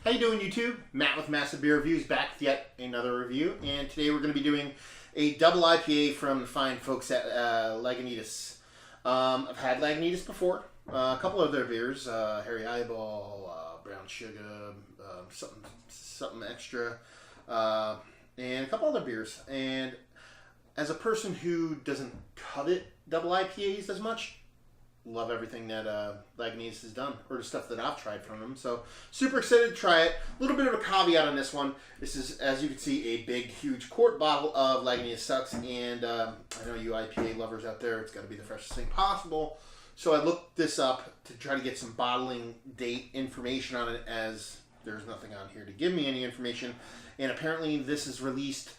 How you doing, YouTube? Matt with Massive Beer Reviews back with yet another review, and today we're going to be doing a double IPA from the fine folks at Lagunitas. I've had Lagunitas before, a couple of their beers, Hairy Eyeball, Brown Sugar, something extra, and a couple other beers. And as a person who doesn't covet double IPAs as much, love everything that Lagunitas has done, or the stuff that I've tried from them. So, super excited to try it. A little bit of a caveat on this one. This is, as you can see, a big, huge quart bottle of Lagunitas Sucks. And I know you IPA lovers out there, it's got to be the freshest thing possible. So I looked this up to try to get some bottling date information on it, as there's nothing on here to give me any information. And apparently this is released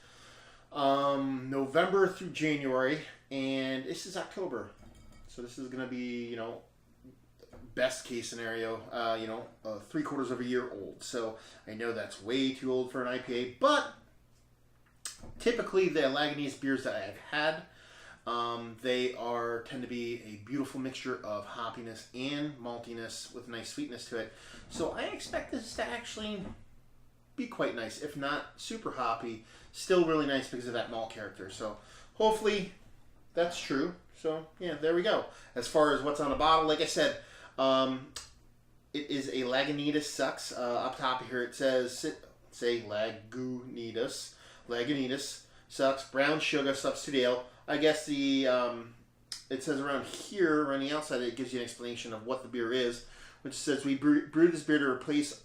November through January, and this is October. So this is going to be, best case scenario, 3/4 of a year old. So I know that's way too old for an IPA, but typically the Lagunitas beers that I've had, they tend to be a beautiful mixture of hoppiness and maltiness with nice sweetness to it. So I expect this to actually be quite nice, if not super hoppy, still really nice because of that malt character. So hopefully that's true. So, yeah, there we go. As far as what's on the bottle, like I said, it is a Lagunitas Sucks. Up top here it says, Lagunitas Sucks, brown sugar substitute ale. I guess it says around here, around the outside, it gives you an explanation of what the beer is, which says, we brewed this beer to replace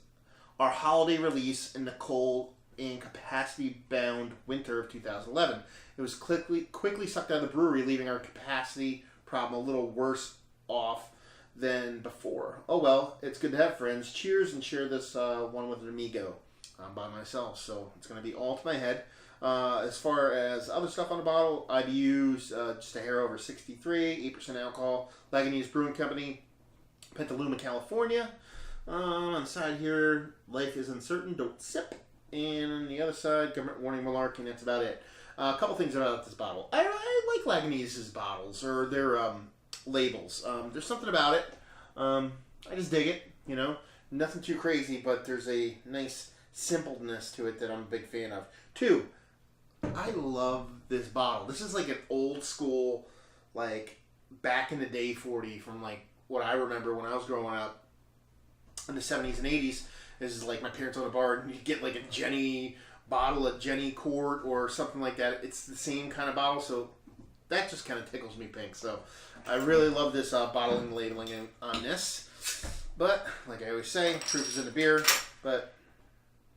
our holiday release in the cold and capacity-bound winter of 2011. It was quickly sucked out of the brewery, leaving our capacity problem a little worse off than before. Oh well, it's good to have friends. Cheers, and share this one with an amigo. I'm by myself, so it's going to be all to my head. As far as other stuff on the bottle, IBUs, just a hair over 63, 8% alcohol. Lagunitas Brewing Company, Petaluma, California. On the side here, life is uncertain, don't sip. And on the other side, government warning malarkey, and that's about it. A couple things about this bottle. I like Lagunitas' bottles, or their labels. There's something about it. I just dig it, Nothing too crazy, but there's a nice simpleness to it that I'm a big fan of. 2, I love this bottle. This is like an old school, like, back in the day 40 from, like, what I remember when I was growing up in the 70s and 80s. This is like my parents on a bar, and you get like a Jenny bottle, a Jenny quart, or something like that. It's the same kind of bottle, so that just kind of tickles me pink. So I really love this bottling and labeling on this. But like I always say, proof is in the beer. But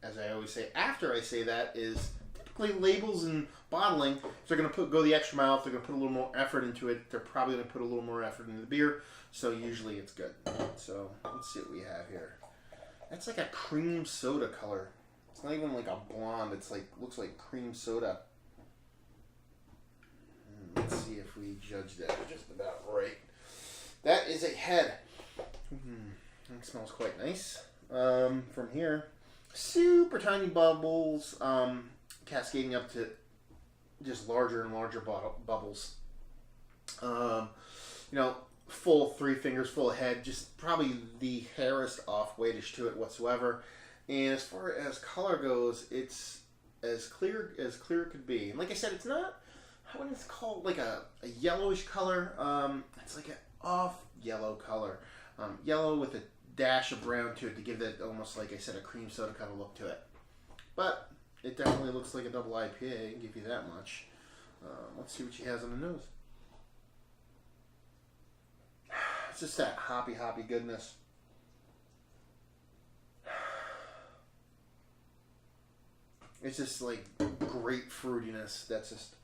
as I always say after I say that is, typically labels and bottling, if they're going to go the extra mile, if they're going to put a little more effort into it, they're probably going to put a little more effort into the beer. So usually it's good. So let's see what we have here. That's like a cream soda color. It's not even like a blonde. It's like, looks like cream soda. Let's see if we judge that just about right. That is a head. It smells quite nice. From here, super tiny bubbles, cascading up to just larger and larger bubbles. Full 3 fingers full of head, just probably the hairiest off weightish to it whatsoever. And as far as color goes, it's as clear as clear could be. And like I said, it's not, I wouldn't call it like a yellowish color. It's like an off yellow color. Yellow with a dash of brown to it to give that almost, like I said, a cream soda kind of look to it. But it definitely looks like a double IPA, I can give you that much. Let's see what she has on the nose. It's just that hoppy goodness. It's just like great fruitiness. That's just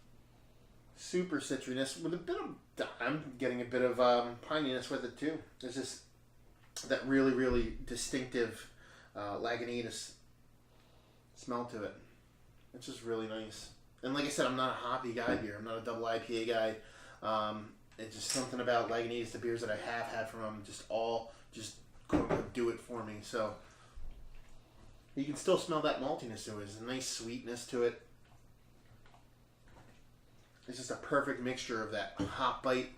super citriness with a bit of, I'm getting a bit of pininess with it too. It's just that really, really distinctive Lagunitas smell to it. It's just really nice. And like I said, I'm not a hoppy guy here. I'm not a double IPA guy. It's just something about Lagunitas, the beers that I have had from them, just do it for me. So you can still smell that maltiness to it. There's a nice sweetness to it. It's just a perfect mixture of that hop bite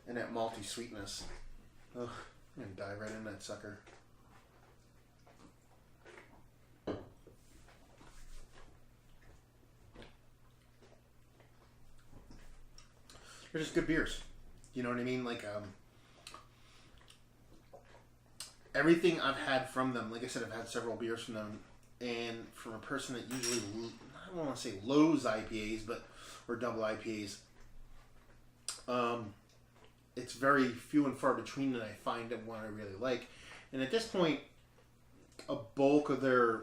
and that malty sweetness. Ugh, I'm gonna dive right in that sucker. they're just good beers. You know what I mean? Like, everything I've had from them, like I said, I've had several beers from them, and from a person that usually, I don't want to say loathes IPAs, or double IPAs, it's very few and far between that I find one I really like. And at this point, a bulk of their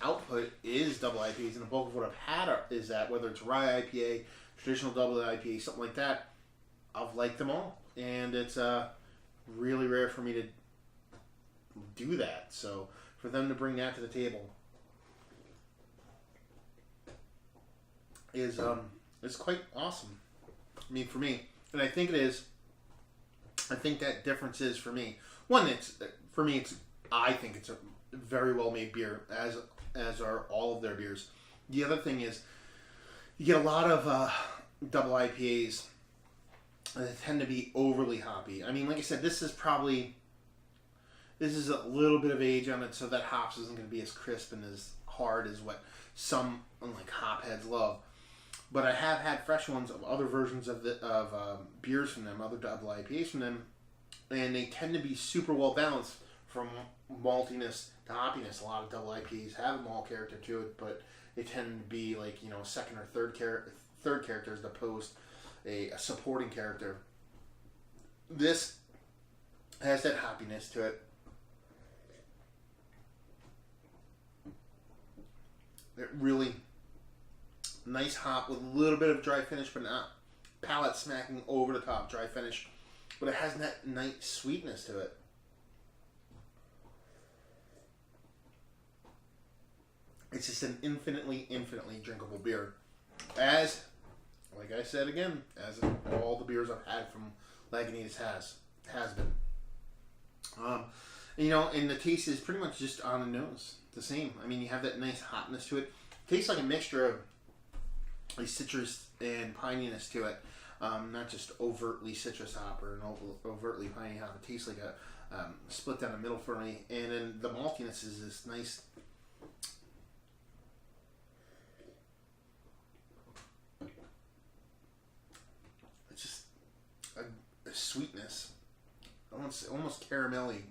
output is double IPAs, and a bulk of what I've had is that, whether it's rye IPA, traditional double IPA, something like that, I've liked them all. And it's really rare for me to do that. So for them to bring that to the table is quite awesome. I mean, for me, and I think it is. I think that difference is, for me, one, I think it's a very well made beer, as are all of their beers. The other thing is, you get a lot of double IPAs that tend to be overly hoppy. I mean, like I said, this is a little bit of age on it, so that hops isn't going to be as crisp and as hard as what some like hop heads love. But I have had fresh ones of other versions of beers from them, other double IPAs from them, and they tend to be super well balanced from maltiness to hoppiness. A lot of double IPAs have a malt character to it, but they tend to be like, second or third character as opposed a supporting character. This has that hoppiness to it. It really nice hop with a little bit of dry finish, but not palate smacking over the top dry finish. But it has that nice sweetness to it. It's just an infinitely drinkable beer. Like I said again, as all the beers I've had from Lagunitas has been. And the taste is pretty much just on the nose. The same. I mean, you have that nice hotness to it. Tastes like a mixture of like citrus and pininess to it. Not just overtly citrus hop or an overtly piney hop. It tastes like a split down the middle for me. And then the maltiness is this nice. It's just a sweetness. Almost caramelly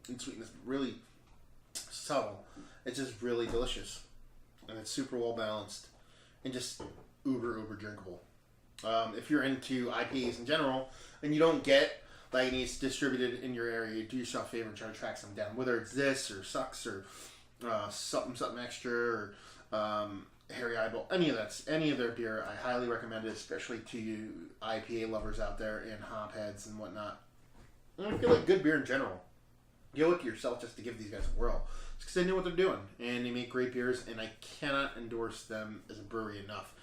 in sweetness. Really subtle. It's just really delicious. And it's super well balanced. And just uber drinkable. If you're into IPAs in general, and you don't get Lagunitas distributed in your area, do yourself a favor and try to track some down. Whether it's this, or Sucks, or something extra, or Harry Eyeball, any of their beer, I highly recommend it, especially to you IPA lovers out there and hop heads and whatnot. And I feel like good beer in general, you owe it to yourself just to give these guys a whirl. It's because they know what they're doing, and they make great beers, and I cannot endorse them as a brewery enough.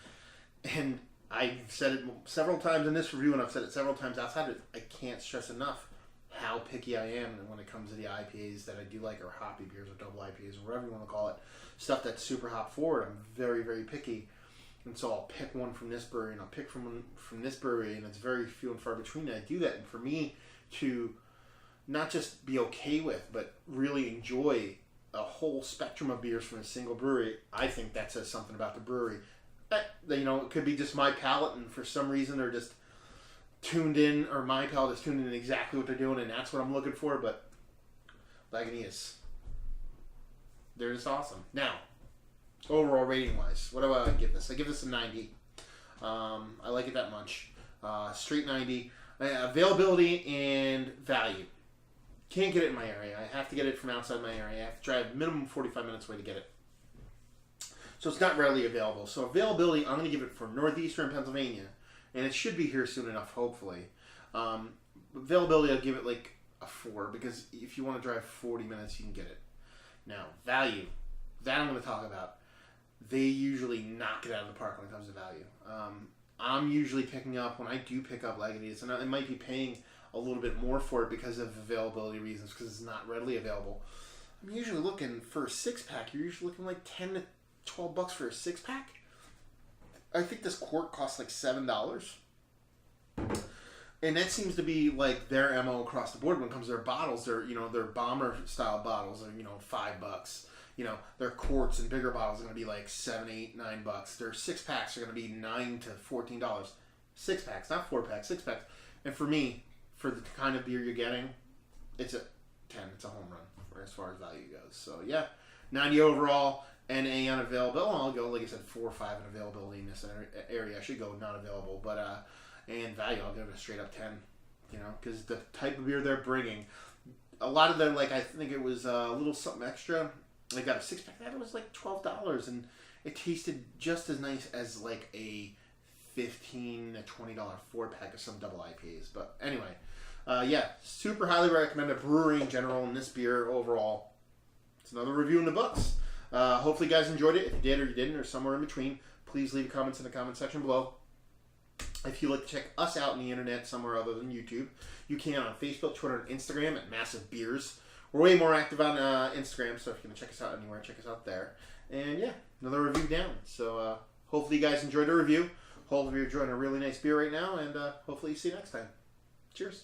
And I've said it several times in this review, and I've said it several times outside of it. I can't stress enough how picky I am when it comes to the IPAs that I do like, or hoppy beers, or double IPAs, or whatever you want to call it. Stuff that's super hop forward, I'm very, very picky. And so I'll pick one from this brewery, and I'll pick from this brewery, and it's very few and far between that I do that. And for me to not just be okay with, but really enjoy a whole spectrum of beers from a single brewery, I think that says something about the brewery. It could be just my palate, and for some reason they're just tuned in, or my palate is tuned in exactly what they're doing, and that's what I'm looking for. But Lagunitas, they're just awesome. Now, overall rating wise, what do I give this? I give this a 90. I like it that much. Straight 90. Availability and value. Can't get it in my area. I have to get it from outside my area. I have to drive minimum 45 minutes away to get it. So it's not readily available. So availability, I'm going to give it for northeastern Pennsylvania. And it should be here soon enough, hopefully. Availability, I'll give it like a 4. Because if you want to drive 40 minutes, you can get it. Now, value. That I'm going to talk about. They usually knock it out of the park when it comes to value. I'm usually picking up, when I do pick up Lagunitas, and I might be paying a little bit more for it because of availability reasons, because it's not readily available. I'm usually looking for a 6-pack. You're usually looking like $10 to $12 for a 6-pack. I think this quart costs like $7. And that seems to be like their MO across the board when it comes to their bottles. Their bomber style bottles are, $5. Their quarts and bigger bottles are going to be like $7, $8, $9. Their 6-packs are going to be $9 to $14. 6-packs, not 4-packs, 6-packs. And for me, for the kind of beer you're getting, it's a 10. It's a home run as far as value goes. So yeah, 90 overall, and A on available. Well, I'll go, like I said, 4 or 5 in availability in this area. I should go not available, but and value, I'll give it a straight up 10. You know, because the type of beer they're bringing, a lot of them, like I think it was a little something extra. They got a 6-pack that was like $12, and it tasted just as nice as like a $15 to $20 4-pack of some double IPAs. But anyway, yeah, super highly recommend a brewery in general, and this beer overall. It's another review in the books. Hopefully you guys enjoyed it. If you did or you didn't, or somewhere in between, please leave comments in the comment section below. If you'd like to check us out on the internet somewhere other than YouTube, you can on Facebook, Twitter, and Instagram at Massive Beers. We're way more active on Instagram, so if you're going to check us out anywhere, check us out there. And yeah, another review down. So hopefully you guys enjoyed the review. Hopefully you're enjoying a really nice beer right now, and hopefully you see you next time. Cheers.